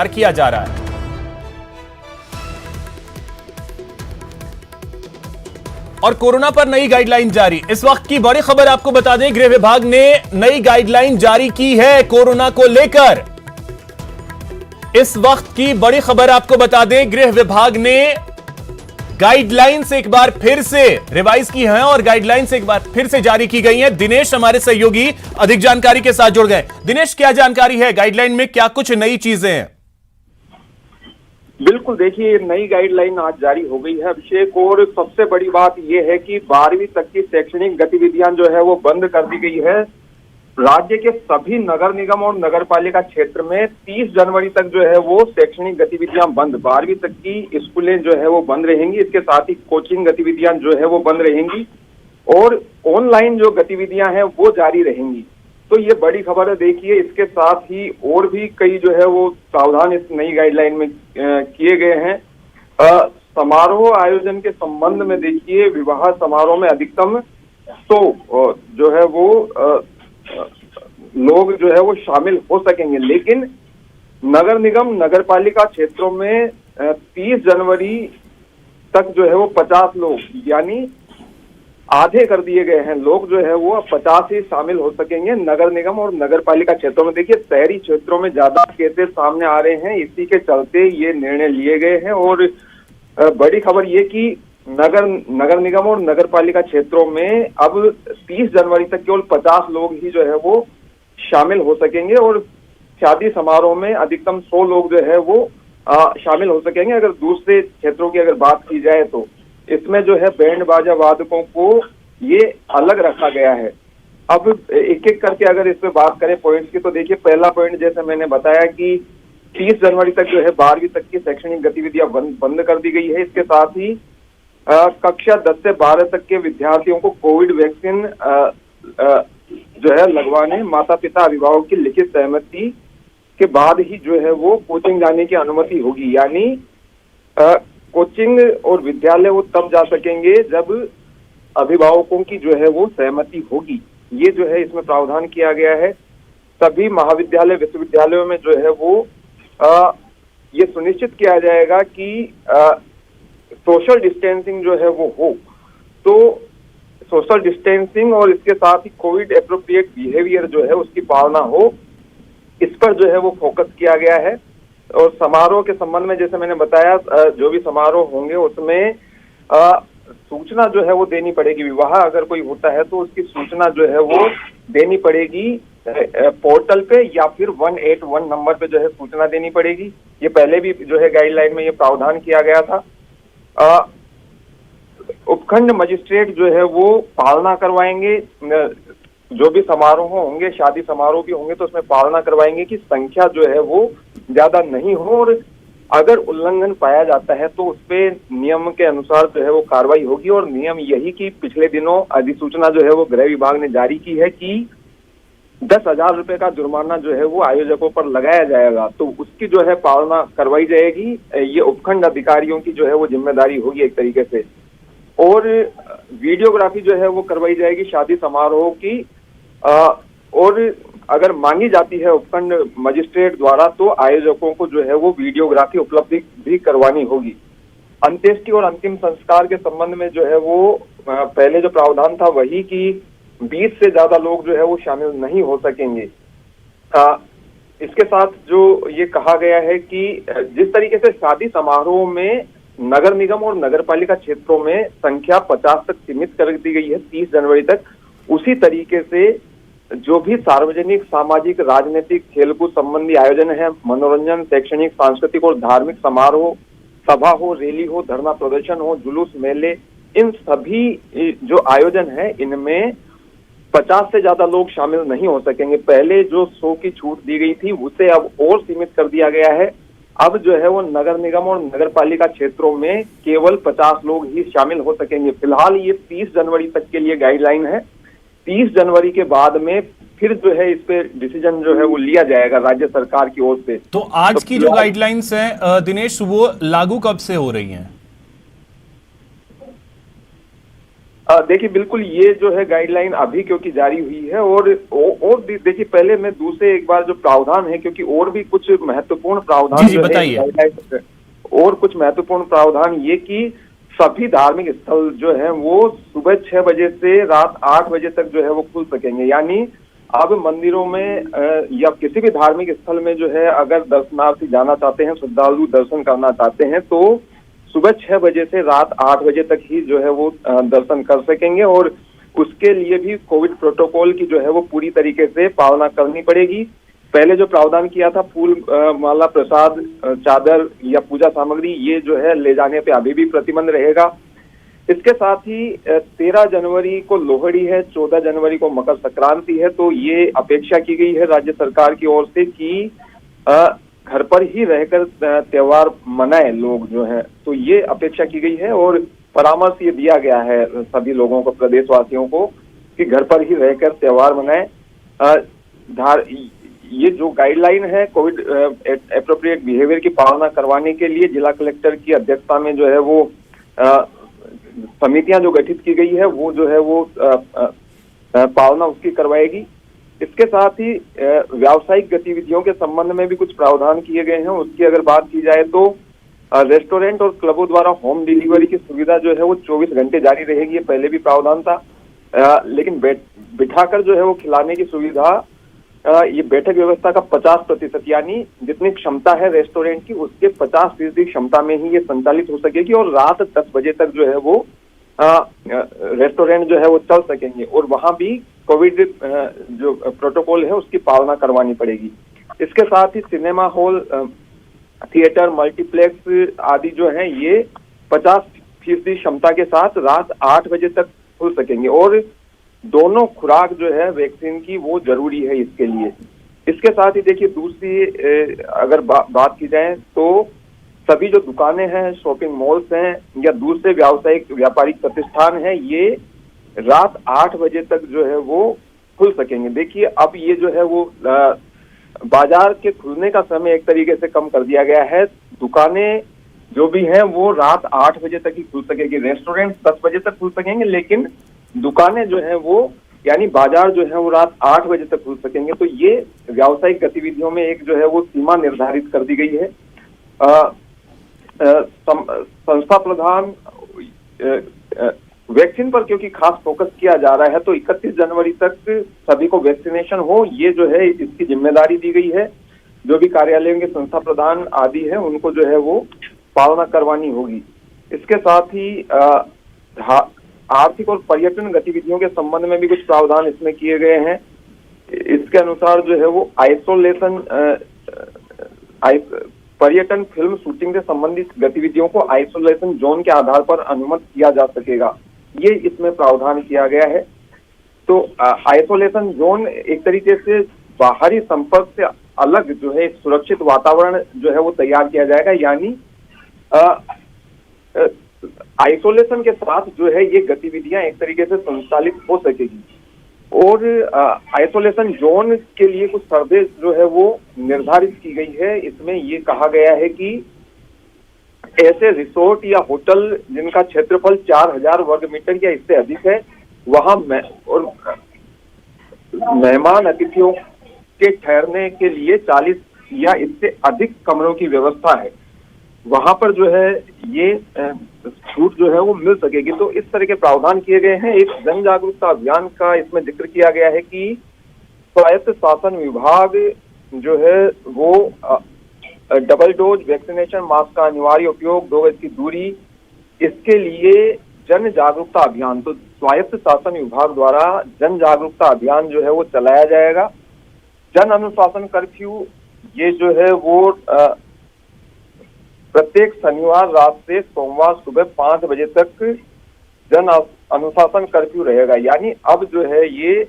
किया जा रहा है। और कोरोना पर नई गाइडलाइन जारी। इस वक्त की बड़ी खबर आपको बता दें, गृह विभाग ने नई गाइडलाइन जारी की है कोरोना को लेकर। इस वक्त की बड़ी खबर आपको बता दें, गृह विभाग ने गाइडलाइंस एक बार फिर से रिवाइज की हैं और गाइडलाइंस एक बार फिर से जारी की गई हैं। दिनेश हमारे सहयोगी अधिक जानकारी के साथ जुड़ गए। दिनेश, क्या जानकारी है? गाइडलाइन में क्या कुछ नई चीजें हैं? बिल्कुल, देखिए नई गाइडलाइन आज जारी हो गई है अभिषेक, और सबसे बड़ी बात यह है कि 12वीं तक की शैक्षणिक गतिविधियां जो है वो बंद कर दी गई है। राज्य के सभी नगर निगम और नगर पालिका क्षेत्र में 30 जनवरी तक जो है वो शैक्षणिक गतिविधियां बंद, 12वीं तक की स्कूलें जो है वो बंद रहेंगी। इसके साथ ही कोचिंग गतिविधियां जो है वो बंद रहेंगी और ऑनलाइन जो गतिविधियां हैं वो जारी रहेंगी। तो ये बड़ी खबर है। देखिए, इसके साथ ही और भी कई जो है वो प्रावधान इस नई गाइडलाइन में किए गए हैं। समारोह आयोजन के संबंध में देखिए, विवाह समारोह में अधिकतम 100 जो है वो लोग जो है वो शामिल हो सकेंगे, लेकिन नगर निगम नगर पालिका क्षेत्रों में 30 जनवरी तक जो है वो 50 लोग, यानी आधे कर दिए गए हैं। लोग जो है वो 50 ही शामिल हो सकेंगे नगर निगम और नगर पालिका क्षेत्रों में। देखिए, शहरी क्षेत्रों में ज्यादा केसेस सामने आ रहे हैं, इसी के चलते ये निर्णय लिए गए हैं। और बड़ी खबर ये कि नगर निगम और नगर पालिका क्षेत्रों में अब 30 जनवरी तक केवल 50 लोग ही जो है वो शामिल हो सकेंगे और शादी समारोह में अधिकतम 100 लोग जो है वो शामिल हो सकेंगे। अगर दूसरे क्षेत्रों की अगर बात की जाए तो इसमें जो है बैंड बाजा वादकों को ये अलग रखा गया है। अब एक एक करके अगर इस पे बात करें पॉइंट्स की, तो देखिए, पहला पॉइंट जैसे मैंने बताया कि 30 जनवरी तक जो है 12वीं तक की शैक्षणिक गतिविधियां बंद कर दी गई है। इसके साथ ही कक्षा 10 से 12 तक के विद्यार्थियों को कोविड वैक्सीन जो है लगवाने माता पिता अभिभावक की लिखित सहमति के बाद ही जो है वो कोचिंग जाने की अनुमति होगी। यानी कोचिंग और विद्यालय वो तब जा सकेंगे जब अभिभावकों की जो है वो सहमति होगी। ये जो है इसमें प्रावधान किया गया है। सभी महाविद्यालय विश्वविद्यालयों में जो है वो ये सुनिश्चित किया जाएगा कि सोशल डिस्टेंसिंग जो है वो हो। तो सोशल डिस्टेंसिंग और इसके साथ ही कोविड एप्रोप्रिएट बिहेवियर जो है उसकी पालना हो, इस पर जो है वो फोकस किया गया है। और समारोह के संबंध में जैसे मैंने बताया, जो भी समारोह होंगे उसमें सूचना जो है वो देनी पड़ेगी। विवाह अगर कोई होता है तो उसकी सूचना जो है वो देनी पड़ेगी पोर्टल पे या फिर 181 नंबर पे जो है सूचना देनी पड़ेगी। ये पहले भी जो है गाइडलाइन में ये प्रावधान किया गया था। उपखंड मजिस्ट्रेट जो है वो पालना करवाएंगे। जो भी समारोह होंगे, शादी समारोह भी होंगे, तो उसमें पालना करवाएंगे कि संख्या जो है वो ज्यादा नहीं हो, और अगर उल्लंघन पाया जाता है तो उस पे नियम के अनुसार जो है वो कार्रवाई होगी। और नियम यही कि पिछले दिनों अधिसूचना जो है वो गृह विभाग ने जारी की है कि 10,000 रुपए का जुर्माना जो है वो आयोजकों पर लगाया जाएगा, तो उसकी जो है पालना करवाई जाएगी। ये उपखंड अधिकारियों की जो है वो जिम्मेदारी होगी एक तरीके से। और वीडियोग्राफी जो है वो करवाई जाएगी शादी समारोह की। और अगर मांगी जाती है उपखंड मजिस्ट्रेट द्वारा तो आयोजकों को जो है वो वीडियोग्राफी उपलब्ध भी करवानी होगी। अंत्येष्टि और अंतिम संस्कार के संबंध में जो है वो पहले जो प्रावधान था वही कि 20 से ज्यादा लोग जो है वो शामिल नहीं हो सकेंगे। इसके साथ जो ये कहा गया है कि जिस तरीके से शादी समारोह में नगर निगम और नगर पालिका क्षेत्रों में संख्या 50 तक सीमित कर दी गई है 30 जनवरी तक, उसी तरीके से जो भी सार्वजनिक, सामाजिक, राजनीतिक, खेलकूद संबंधी आयोजन है, मनोरंजन, शैक्षणिक, सांस्कृतिक और धार्मिक समारोह, सभा हो, रैली हो, धरना प्रदर्शन हो, जुलूस, मेले, इन सभी जो आयोजन है इनमें 50 से ज्यादा लोग शामिल नहीं हो सकेंगे। पहले जो 100 की छूट दी गई थी उसे अब और सीमित कर दिया गया है। अब जो है वो नगर निगम और नगर पालिका क्षेत्रों में केवल 50 लोग ही शामिल हो सकेंगे। फिलहाल ये 30 जनवरी तक के लिए गाइडलाइन है। 30 जनवरी के बाद में फिर जो है इस पे डिसीजन जो है वो लिया जाएगा राज्य सरकार की ओर से। तो आज की जो गाइडलाइंस है दिनेश, वो लागू कब से हो रही हैं? देखिए बिल्कुल ये जो है गाइडलाइन अभी क्योंकि जारी हुई है और देखिए पहले मैं दूसरे एक बार जो प्रावधान है, क्योंकि और भी कुछ महत्वपूर्ण प्रावधान जी जो है बताइए। गाइडलाइन और कुछ महत्वपूर्ण प्रावधान ये कि सभी धार्मिक स्थल जो है वो सुबह 6 बजे से रात 8 बजे तक जो है वो खुल सकेंगे। यानी अब मंदिरों में या किसी भी धार्मिक स्थल में जो है अगर दर्शनार्थी जाना चाहते हैं, श्रद्धालु दर्शन करना चाहते हैं तो सुबह 6 बजे से रात 8 बजे तक ही जो है वो दर्शन कर सकेंगे और उसके लिए भी कोविड प्रोटोकॉल की जो है वो पूरी तरीके से पालना करनी पड़ेगी। पहले जो प्रावधान किया था फूल माला प्रसाद चादर या पूजा सामग्री ये जो है ले जाने पे अभी भी प्रतिबंध रहेगा। इसके साथ ही 13 जनवरी को लोहड़ी है, 14 जनवरी को मकर संक्रांति है, तो ये अपेक्षा की गई है राज्य सरकार की ओर से कि घर पर ही रहकर त्योहार मनाए लोग जो है, तो ये अपेक्षा की गई है और परामर्श ये दिया गया है सभी लोगों को, प्रदेशवासियों को कि घर पर ही रहकर त्योहार मनाए। ये जो गाइडलाइन है कोविड एप्रोप्रिएट बिहेवियर की पालना करवाने के लिए जिला कलेक्टर की अध्यक्षता में जो है वो समितियां जो गठित की गई है वो जो है वो पालना उसकी करवाएगी। इसके साथ ही व्यावसायिक गतिविधियों के संबंध में भी कुछ प्रावधान किए गए हैं। उसकी अगर बात की जाए तो रेस्टोरेंट और क्लबों द्वारा होम डिलीवरी की सुविधा जो है वो 24 घंटे जारी रहेगी। ये पहले भी प्रावधान था, लेकिन बिठाकर जो है वो खिलाने की सुविधा ये बैठक व्यवस्था का 50% यानी जितनी क्षमता है रेस्टोरेंट की उसके 50% क्षमता में ही ये संचालित हो सकेगी और रात 10 बजे तक जो है वो रेस्टोरेंट जो है वो चल सकेंगे और वहां भी कोविड जो प्रोटोकॉल है उसकी पालना करवानी पड़ेगी। इसके साथ ही सिनेमा हॉल, थिएटर, मल्टीप्लेक्स आदि जो है ये 50% क्षमता के साथ रात 8 बजे तक खुल सकेंगे और दोनों खुराक जो है वैक्सीन की वो जरूरी है इसके लिए। इसके साथ ही देखिए दूसरी अगर बात की जाए तो सभी जो दुकानें हैं, शॉपिंग मॉल्स हैं या दूसरे व्यावसायिक व्यापारिक प्रतिष्ठान हैं, ये रात 8 बजे तक जो है वो खुल सकेंगे। देखिए अब ये जो है वो बाजार के खुलने का समय एक तरीके से कम कर दिया गया है। दुकानें जो भी हैं वो रात 8 बजे तक ही खुल सकेगी, रेस्टोरेंट 10 बजे तक खुल सकेंगे, लेकिन दुकानें जो है वो यानी बाजार जो है वो रात 8 बजे तक खुल सकेंगे। तो ये व्यावसायिक गतिविधियों में एक जो है वो सीमा निर्धारित कर दी गई है। संस्था प्रधान वैक्सीन पर क्योंकि खास फोकस किया जा रहा है तो 31 जनवरी तक सभी को वैक्सीनेशन हो, ये जो है इसकी जिम्मेदारी दी गई है। जो भी कार्यालयों के संस्था प्रधान आदि है उनको जो है वो पालना करवानी होगी। इसके साथ ही आर्थिक और पर्यटन गतिविधियों के संबंध में भी कुछ प्रावधान इसमें किए गए हैं। इसके अनुसार जो है वो आइसोलेशन पर्यटन, फिल्म शूटिंग से संबंधित गतिविधियों को आइसोलेशन जोन के आधार पर अनुमत किया जा सकेगा, ये इसमें प्रावधान किया गया है। तो आइसोलेशन जोन एक तरीके से बाहरी संपर्क से अलग जो है सुरक्षित वातावरण जो है वो तैयार किया जाएगा, यानी आइसोलेशन के साथ जो है ये गतिविधियां एक तरीके से संचालित हो सकेगी। और आइसोलेशन जोन के लिए कुछ सर्वे जो है वो निर्धारित की गई है। इसमें ये कहा गया है कि ऐसे रिसोर्ट या होटल जिनका क्षेत्रफल 4000 वर्ग मीटर या इससे अधिक है, वहां और मेहमान अतिथियों के ठहरने के लिए 40 या इससे अधिक कमरों की व्यवस्था है, वहां पर जो है ये छूट जो है वो मिल सकेगी। तो इस तरह के प्रावधान किए गए हैं। एक जन जागरूकता अभियान का इसमें जिक्र किया गया है कि स्वायत्त शासन विभाग जो है वो डबल डोज वैक्सीनेशन, मास्क का अनिवार्य उपयोग, 2 गज की दूरी, इसके लिए जन जागरूकता अभियान, तो स्वायत्त शासन विभाग द्वारा जन जागरूकता अभियान जो है वो चलाया जाएगा। जन अनुशासन कर्फ्यू ये जो है वो प्रत्येक शनिवार रात से सोमवार सुबह 5 बजे तक जन अनुशासन कर्फ्यू रहेगा। यानी अब जो है ये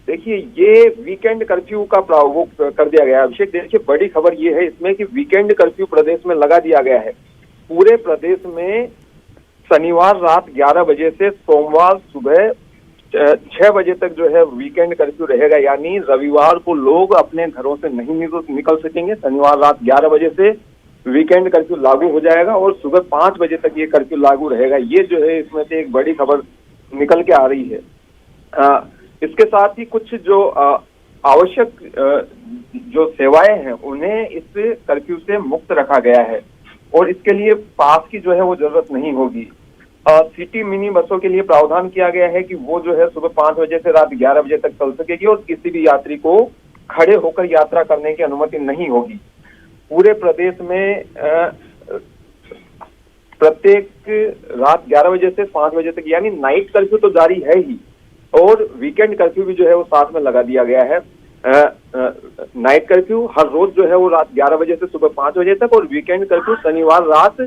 देखिए ये वीकेंड कर्फ्यू का प्रावधान कर दिया गया है। अभिषेक देखिए बड़ी खबर ये है इसमें कि वीकेंड कर्फ्यू प्रदेश में लगा दिया गया है। पूरे प्रदेश में शनिवार रात 11 बजे से सोमवार सुबह 6 बजे तक जो है वीकेंड कर्फ्यू रहेगा, यानी रविवार को लोग अपने घरों से नहीं निकल सकेंगे। शनिवार रात 11 बजे से वीकेंड कर्फ्यू लागू हो जाएगा और सुबह 5 बजे तक ये कर्फ्यू लागू रहेगा। ये जो है इसमें से एक बड़ी खबर निकल के आ रही है। इसके साथ ही कुछ जो आवश्यक जो सेवाएं हैं उन्हें इस कर्फ्यू से मुक्त रखा गया है और इसके लिए पास की जो है वो जरूरत नहीं होगी। सिटी मिनी बसों के लिए प्रावधान किया गया है कि वो जो है सुबह 5 बजे से रात 11 बजे तक चल सकेगी और किसी भी यात्री को खड़े होकर यात्रा करने की अनुमति नहीं होगी। पूरे प्रदेश में प्रत्येक रात 11 बजे से 5 बजे तक यानी नाइट कर्फ्यू तो जारी है ही और वीकेंड कर्फ्यू भी जो है वो साथ में लगा दिया गया है। नाइट कर्फ्यू हर रोज जो है वो रात 11 बजे से सुबह 5 बजे तक और वीकेंड कर्फ्यू शनिवार रात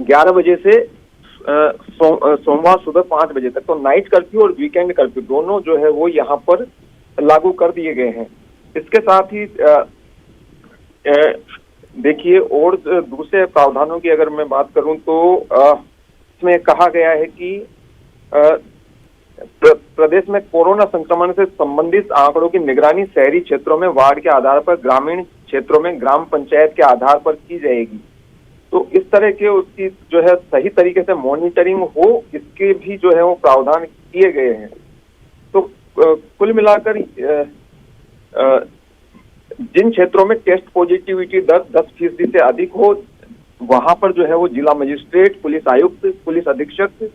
11 बजे से सोमवार सुबह 5 बजे तक। तो नाइट कर्फ्यू और वीकेंड कर्फ्यू दोनों जो है वो यहाँ पर लागू कर दिए गए हैं। इसके साथ ही देखिए और दूसरे प्रावधानों की अगर मैं बात करूं तो इसमें कहा गया है कि प्रदेश में कोरोना संक्रमण से संबंधित आंकड़ों की निगरानी शहरी क्षेत्रों में वार्ड के आधार पर, ग्रामीण क्षेत्रों में ग्राम पंचायत के आधार पर की जाएगी। तो इस तरह के उसकी जो है सही तरीके से मॉनिटरिंग हो, इसके भी जो है वो प्रावधान किए गए हैं। तो कुल मिलाकर जिन क्षेत्रों में टेस्ट पॉजिटिविटी दर 10% से अधिक हो वहां पर जो है वो जिला मजिस्ट्रेट, पुलिस आयुक्त, पुलिस अधीक्षक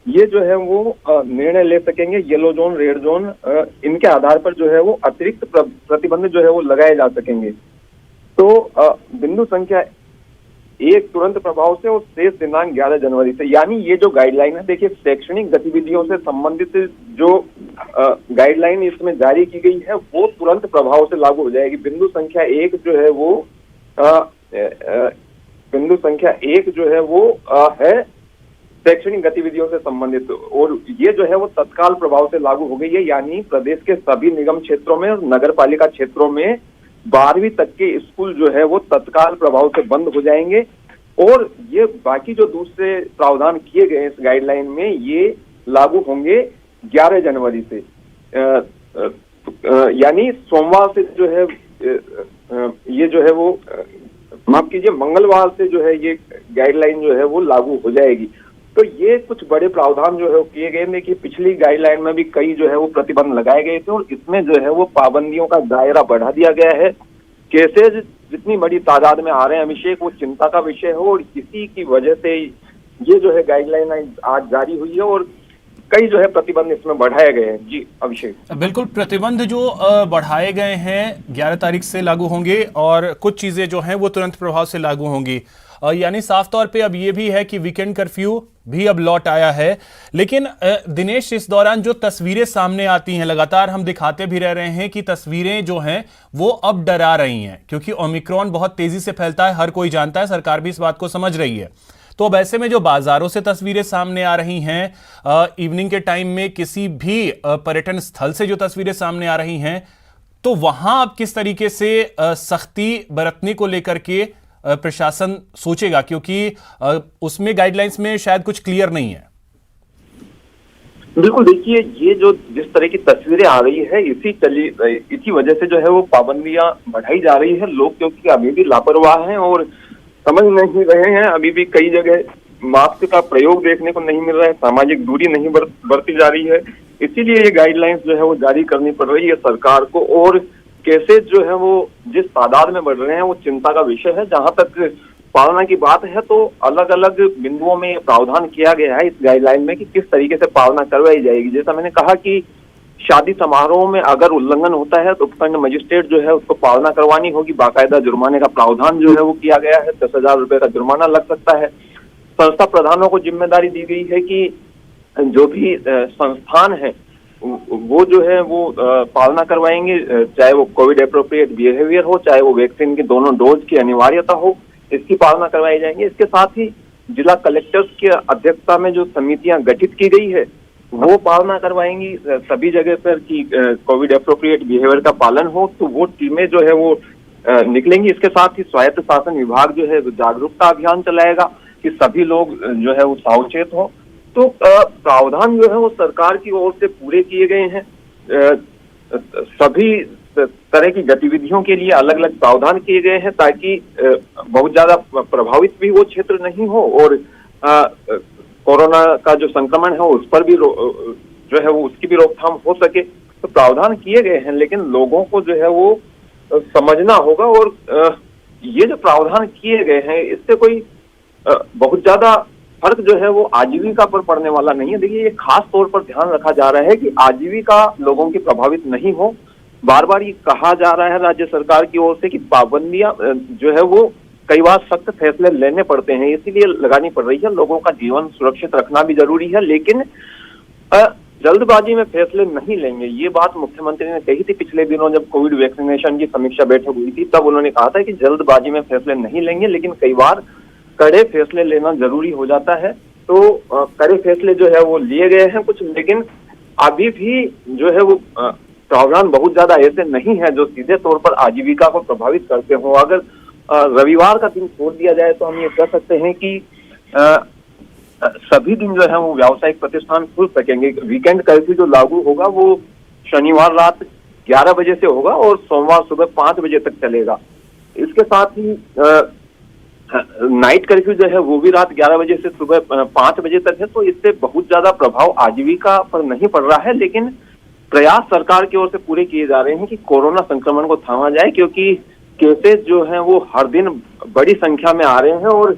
ये जो है वो निर्णय ले सकेंगे। येलो जोन, रेड जोन इनके आधार पर जो है वो अतिरिक्त प्रतिबंध जो है वो लगाए जा सकेंगे। तो बिंदु संख्या 1 तुरंत प्रभाव से और शेष दिनांक 11 जनवरी से, यानी ये जो गाइडलाइन है देखिए शैक्षणिक गतिविधियों से संबंधित जो गाइडलाइन इसमें जारी की गई है वो तुरंत प्रभाव से लागू हो जाएगी। बिंदु संख्या 1 जो है वो बिंदु संख्या 1 जो है वो है शैक्षणिक गतिविधियों से संबंधित और ये जो है वो तत्काल प्रभाव से लागू हो गई है। यानी प्रदेश के सभी निगम क्षेत्रों में और नगर पालिका क्षेत्रों में 12वीं तक के स्कूल जो है वो तत्काल प्रभाव से बंद हो जाएंगे और ये बाकी जो दूसरे प्रावधान किए गए इस गाइडलाइन में ये लागू होंगे 11 जनवरी से। यानी सोमवार से जो है ये जो है वो माफ कीजिए मंगलवार से जो है ये गाइडलाइन जो है वो लागू हो जाएगी। तो ये कुछ बड़े प्रावधान जो है वो किए गए हैं कि पिछली गाइडलाइन में भी कई जो है वो प्रतिबंध लगाए गए थे और इसमें जो है वो पाबंदियों का दायरा बढ़ा दिया गया है। केसेज जितनी बड़ी तादाद में आ रहे हैं अभिषेक वो चिंता का विषय हो और इसी की वजह से ये जो है गाइडलाइन आज जारी हुई है और कई जो है प्रतिबंध इसमें बढ़ाए गए हैं। जी अभिषेक, बिल्कुल प्रतिबंध जो बढ़ाए गए हैं 11 तारीख से लागू होंगे और कुछ चीजें जो हैं वो तुरंत प्रभाव से लागू होंगी। यानी साफ तौर पे अब ये भी है कि वीकेंड कर्फ्यू भी अब लौट आया है। लेकिन दिनेश, इस दौरान जो तस्वीरें सामने आती हैं लगातार हम दिखाते भी रह रहे हैं कि तस्वीरें जो हैं वो अब डरा रही हैं क्योंकि ओमिक्रॉन बहुत तेजी से फैलता है, हर कोई जानता है, सरकार भी इस बात को समझ रही है। तो अब ऐसे में जो बाजारों से तस्वीरें सामने आ रही हैं, इवनिंग के टाइम में किसी भी पर्यटन स्थल से जो तस्वीरें सामने आ रही हैं, तो वहां अब किस तरीके से सख्ती बरतने को लेकर के प्रशासन सोचेगा, क्योंकि उसमें गाइडलाइंस में शायद कुछ क्लियर नहीं है। बिल्कुल, देखिए ये जो जिस तरह की तस्वीरें आ रही है इसी वजह से जो है वो पाबंदियां बढ़ाई जा रही है। लोग क्योंकि अभी भी लापरवाह हैं और समझ नहीं रहे हैं। अभी भी कई जगह मास्क का प्रयोग देखने को नहीं मिल रहा है, सामाजिक दूरी नहीं बरती जा रही है। इसीलिए ये गाइडलाइंस जो है वो जारी करनी पड़ रही है सरकार को और केसेज जो है वो जिस तादाद में बढ़ रहे हैं वो चिंता का विषय है। जहां तक पालना की बात है तो अलग अलग बिंदुओं में प्रावधान किया गया है इस गाइडलाइन में कि किस तरीके से पालना करवाई जाएगी। जैसा मैंने कहा कि शादी समारोह में अगर उल्लंघन होता है तो उपखंड मजिस्ट्रेट जो है उसको पालना करवानी होगी। बाकायदा जुर्माने का प्रावधान जो है वो किया गया है, 10,000 रुपए का जुर्माना लग सकता है। संस्था प्रधानों को जिम्मेदारी दी गई है कि जो भी संस्थान है वो जो है वो पालना करवाएंगे, चाहे वो कोविड एप्रोप्रिएट बिहेवियर हो, चाहे वो वैक्सीन की दोनों डोज की अनिवार्यता हो, इसकी पालना करवाई जाएंगे। इसके साथ ही जिला कलेक्टर्स की अध्यक्षता में जो समितियां गठित की गई है वो पालना करवाएंगी सभी जगह पर कि कोविड एप्रोप्रिएट बिहेवियर का पालन हो, तो वो टीमें जो है वो निकलेंगी। इसके साथ ही स्वायत्त शासन विभाग जो है जागरूकता अभियान चलाएगा कि सभी लोग जो है वो सावचेत हो। तो प्रावधान जो है वो सरकार की ओर से पूरे किए गए हैं। सभी तरह की गतिविधियों के लिए अलग अलग प्रावधान किए गए हैं ताकि बहुत ज्यादा प्रभावित भी वो क्षेत्र नहीं हो और कोरोना का जो संक्रमण है उस पर भी जो है वो उसकी भी रोकथाम हो सके। तो प्रावधान किए गए हैं, लेकिन लोगों को जो है वो समझना होगा और ये जो प्रावधान किए गए हैं इससे कोई बहुत ज्यादा फर्क जो है वो आजीविका पर पड़ने वाला नहीं है। देखिए, ये खास तौर पर ध्यान रखा जा रहा है कि आजीविका लोगों की प्रभावित नहीं हो। बार बार ये कहा जा रहा है राज्य सरकार की ओर से कि पाबंदियां जो है वो कई बार सख्त फैसले लेने पड़ते हैं, इसीलिए लगानी पड़ रही है। लोगों का जीवन सुरक्षित रखना भी जरूरी है, लेकिन जल्दबाजी में फैसले नहीं लेंगे। ये बात मुख्यमंत्री ने कही थी पिछले दिनों जब कोविड वैक्सीनेशन की समीक्षा बैठक हुई थी, तब उन्होंने कहा था कि जल्दबाजी में फैसले नहीं लेंगे, लेकिन कई बार कड़े फैसले लेना जरूरी हो जाता है। तो कड़े फैसले जो है वो लिए गए हैं कुछ, लेकिन अभी भी जो है वो प्रावधान बहुत ज्यादा ऐसे नहीं है जो सीधे तौर पर आजीविका को प्रभावित करते हो। अगर रविवार का दिन छोड़ दिया जाए तो हम ये कह सकते हैं कि सभी दिन जो है वो व्यावसायिक प्रतिष्ठान खुल सकेंगे। वीकेंड कर्फ्यू जो लागू होगा वो शनिवार रात 11 बजे से होगा और सोमवार सुबह 5 बजे तक चलेगा। इसके साथ ही नाइट कर्फ्यू जो है वो भी रात 11 बजे से सुबह 5 बजे तक है। तो इससे बहुत ज्यादा प्रभाव आजीविका पर नहीं पड़ रहा है, लेकिन प्रयास सरकार की ओर से पूरे किए जा रहे हैं कि कोरोना संक्रमण को थामा जाए, क्योंकि केसेस जो हैं वो हर दिन बड़ी संख्या में आ रहे हैं। और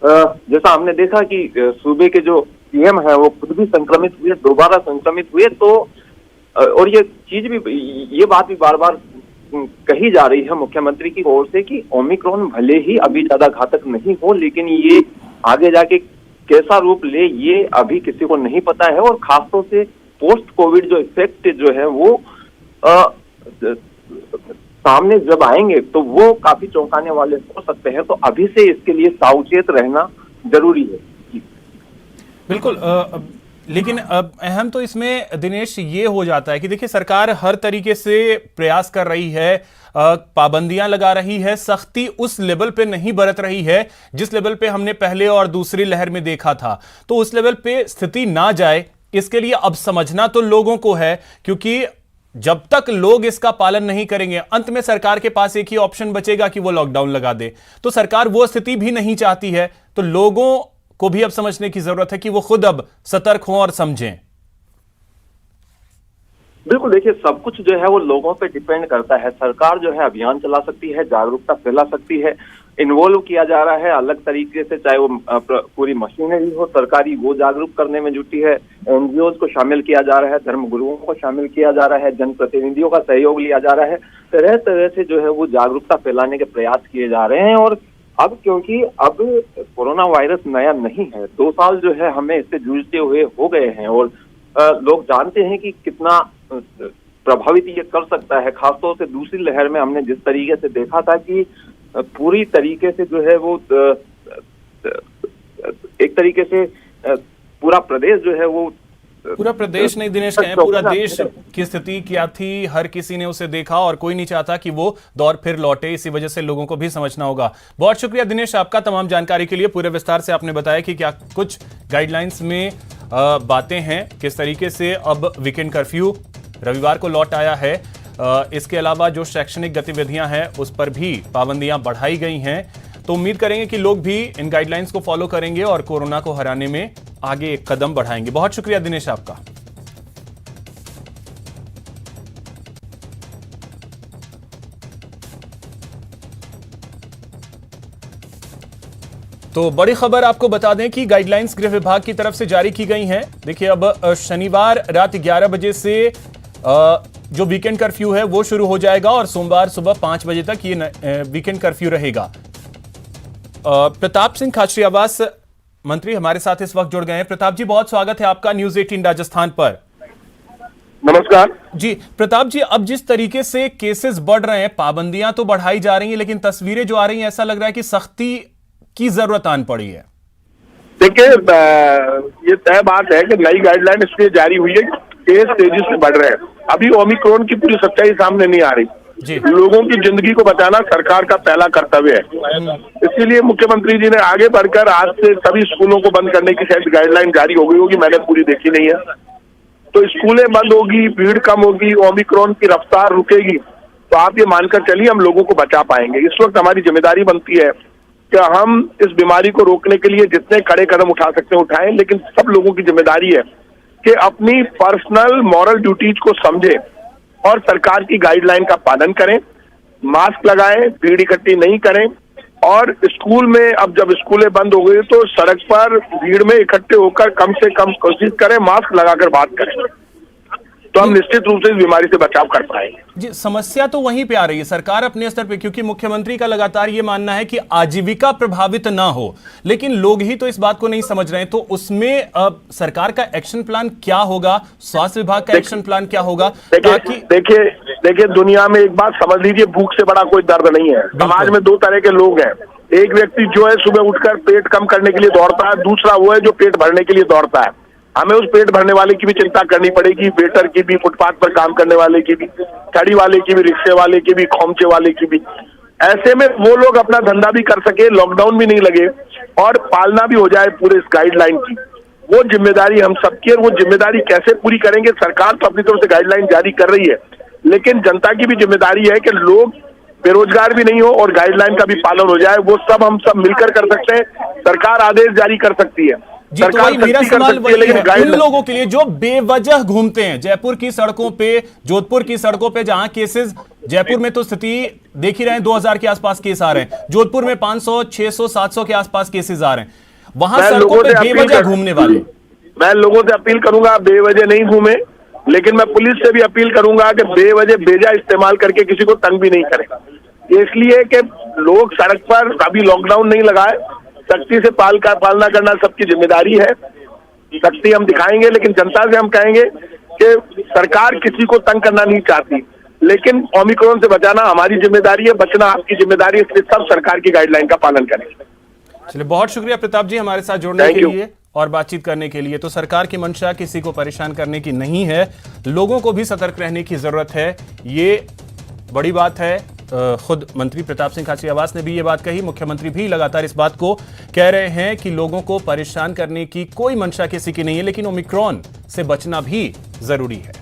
जैसा हमने देखा कि सूबे के जो सीएम है वो खुद भी संक्रमित हुए, दोबारा संक्रमित हुए। तो और ये चीज भी, ये बात भी बार बार कही जा रही है मुख्यमंत्री की ओर से कि ओमिक्रॉन भले ही अभी ज्यादा घातक नहीं हो, लेकिन ये आगे जाके कैसा रूप ले ये अभी किसी को नहीं पता है। और खासतौर से पोस्ट कोविड जो इफेक्ट जो है वो सामने जब आएंगे तो वो काफी चौंकाने वाले हो सकते हैं। तो अभी से इसके लिए सावचेत रहना जरूरी है। बिल्कुल। लेकिन अहम तो इसमें दिनेश ये हो जाता है कि देखिए, सरकार हर तरीके से प्रयास कर रही है, पाबंदियां लगा रही है, सख्ती उस लेवल पे नहीं बरत रही है जिस लेवल पे हमने पहले और दूसरी लहर में देखा था। तो उस लेवल पे स्थिति ना जाए, इसके लिए अब समझना तो लोगों को है, क्योंकि जब तक लोग इसका पालन नहीं करेंगे, अंत में सरकार के पास एक ही ऑप्शन बचेगा कि वो लॉकडाउन लगा दे। तो सरकार वो स्थिति भी नहीं चाहती है। तो लोगों को भी अब समझने की जरूरत है कि वो खुद अब सतर्क हों और समझें। बिल्कुल, देखिए, सब कुछ जो है वो लोगों पे डिपेंड करता है। सरकार जो है अभियान चला सकती है, जागरूकता फैला सकती है, इन्वॉल्व किया जा रहा है अलग तरीके से, चाहे वो पूरी मशीनरी हो सरकारी, वो जागरूक करने में जुटी है। एनजीओ को शामिल किया जा रहा है, धर्म गुरुओं को शामिल किया जा रहा है, जनप्रतिनिधियों का सहयोग लिया जा रहा है। तरह तरह से जो है वो जागरूकता फैलाने के प्रयास किए जा रहे हैं। और अब क्योंकि अब कोरोना वायरस नया नहीं है, 2 साल जो है हमें इससे जूझते हुए हो गए हैं और लोग जानते हैं कि कितना प्रभावित ये कर सकता है। खासतौर से दूसरी लहर में हमने जिस तरीके से देखा था कि पूरी तरीके से जो है वो एक तरीके से पूरा प्रदेश जो है वो, पूरा प्रदेश नहीं दिनेश कहें, पूरा देश की स्थिति क्या थी, हर किसी ने उसे देखा और कोई नहीं चाहता कि वो दौर फिर लौटे। इसी वजह से लोगों को भी समझना होगा। बहुत शुक्रिया दिनेश आपका तमाम जानकारी के लिए। पूरे विस्तार से आपने बताया कि क्या कुछ गाइडलाइंस में बातें हैं, किस तरीके से अब वीकेंड कर्फ्यू रविवार को लौट आया है। इसके अलावा जो शैक्षणिक गतिविधियां हैं उस पर भी पाबंदियां बढ़ाई गई हैं। तो उम्मीद करेंगे कि लोग भी इन गाइडलाइंस को फॉलो करेंगे और कोरोना को हराने में आगे एक कदम बढ़ाएंगे। बहुत शुक्रिया दिनेश आपका। तो बड़ी खबर आपको बता दें कि गाइडलाइंस गृह विभाग की तरफ से जारी की गई हैं। देखिए, अब शनिवार रात 11 बजे से जो वीकेंड कर्फ्यू है वो शुरू हो जाएगा और सोमवार सुबह 5 बजे तक ये वीकेंड कर्फ्यू रहेगा। प्रताप सिंह खाचरियावास मंत्री हमारे साथ इस वक्त जुड़ गए हैं। प्रताप जी, बहुत स्वागत है आपका न्यूज 18 राजस्थान पर। नमस्कार जी। प्रताप जी, अब जिस तरीके से केसेस बढ़ रहे हैं, पाबंदियां तो बढ़ाई जा रही हैं, लेकिन तस्वीरें जो आ रही हैं ऐसा लग रहा है कि सख्ती की जरूरत आन पड़ी है। देखिए, ये तय बात है कि नई गाइडलाइन इसलिए जारी हुई है, केस तेजी से बढ़ रहे हैं। अभी ओमिक्रॉन की पूरी सच्चाई सामने नहीं आ रही। लोगों की जिंदगी को बचाना सरकार का पहला कर्तव्य है। इसीलिए मुख्यमंत्री जी ने आगे बढ़कर आज से सभी स्कूलों को बंद करने की शायद गाइडलाइन जारी हो गई होगी, मैंने पूरी देखी नहीं है। तो स्कूलें बंद होगी, भीड़ कम होगी, ओमिक्रॉन की रफ्तार रुकेगी। तो आप ये मानकर चलिए हम लोगों को बचा पाएंगे। इस वक्त हमारी जिम्मेदारी बनती है कि हम इस बीमारी को रोकने के लिए जितने कड़े कदम उठा सकते हैं उठाएं, लेकिन सब लोगों की जिम्मेदारी है कि अपनी पर्सनल मॉरल ड्यूटीज को समझें और सरकार की गाइडलाइन का पालन करें, मास्क लगाएं, भीड़ इकट्ठी नहीं करें, और स्कूल में अब जब स्कूलें बंद हो गई तो सड़क पर भीड़ में इकट्ठे होकर कम से कम कोशिश करें, मास्क लगाकर बात करें, तो हम निश्चित रूप से इस बीमारी से बचाव कर पाएंगे। जी, समस्या तो वहीं पे आ रही है सरकार अपने स्तर पे, क्योंकि मुख्यमंत्री का लगातार ये मानना है कि आजीविका प्रभावित ना हो, लेकिन लोग ही तो इस बात को नहीं समझ रहे हैं। तो उसमें सरकार का एक्शन प्लान क्या होगा, स्वास्थ्य विभाग का एक्शन प्लान क्या होगा? देखिए दुनिया में एक बात समझ लीजिए, भूख से बड़ा कोई दर्द नहीं है। समाज में दो तरह के लोग हैं, एक व्यक्ति जो है सुबह उठकर पेट कम करने के लिए दौड़ता है, दूसरा वो है जो पेट भरने के लिए दौड़ता है। हमें उस पेट भरने वाले की भी चिंता करनी पड़ेगी, वेटर की भी, फुटपाथ पर काम करने वाले की भी, गाड़ी वाले की भी, रिक्शे वाले की भी, खोमचे वाले की भी। ऐसे में वो लोग अपना धंधा भी कर सके, लॉकडाउन भी नहीं लगे और पालना भी हो जाए पूरे इस गाइडलाइन की। वो जिम्मेदारी हम सबकी है। वो जिम्मेदारी कैसे पूरी करेंगे? सरकार तो अपनी तरफ से गाइडलाइन जारी कर रही है, लेकिन जनता की भी जिम्मेदारी है कि लोग बेरोजगार भी नहीं हो और गाइडलाइन का भी पालन हो जाए। वो सब हम सब मिलकर कर सकते हैं। सरकार आदेश जारी कर सकती है, जी, तो वही मेरा सवाल वही है उन लोगों के लिए जो बेवजह घूमते हैं जयपुर की सड़कों पे, जोधपुर की सड़कों पे, जहां केसेस, जयपुर में तो स्थिति देख ही रहे हैं, 2000 के आसपास केस आ रहे हैं, जोधपुर में 500, 600, 700 के आसपास केसेस आ रहे हैं, वहां सड़कों पे बेवजह घूमने वाले। मैं लोगों से अपील करूंगा बेवजह नहीं घूमे, लेकिन मैं पुलिस से भी अपील करूंगा कि बेवजह बेजा इस्तेमाल करके किसी को तंग भी नहीं करें। इसलिए कि लोग सड़क पर अभी लॉकडाउन नहीं लगाए, सख्ती से पालना करना सबकी जिम्मेदारी है। सख्ती हम दिखाएंगे, लेकिन जनता से हम कहेंगे कि सरकार किसी को तंग करना नहीं चाहती, लेकिन ओमिक्रॉन से बचाना हमारी जिम्मेदारी है, बचना आपकी जिम्मेदारी है। इसलिए सब सरकार की गाइडलाइन का पालन करें। चलिए, बहुत शुक्रिया प्रताप जी हमारे साथ जुड़ने के लिए और बातचीत करने के लिए। तो सरकार की मंशा किसी को परेशान करने की नहीं है, लोगों को भी सतर्क रहने की जरूरत है, ये बड़ी बात है। खुद मंत्री प्रताप सिंह खाचरियावास ने भी ये बात कही, मुख्यमंत्री भी लगातार इस बात को कह रहे हैं कि लोगों को परेशान करने की कोई मंशा किसी की नहीं है, लेकिन ओमिक्रॉन से बचना भी जरूरी है।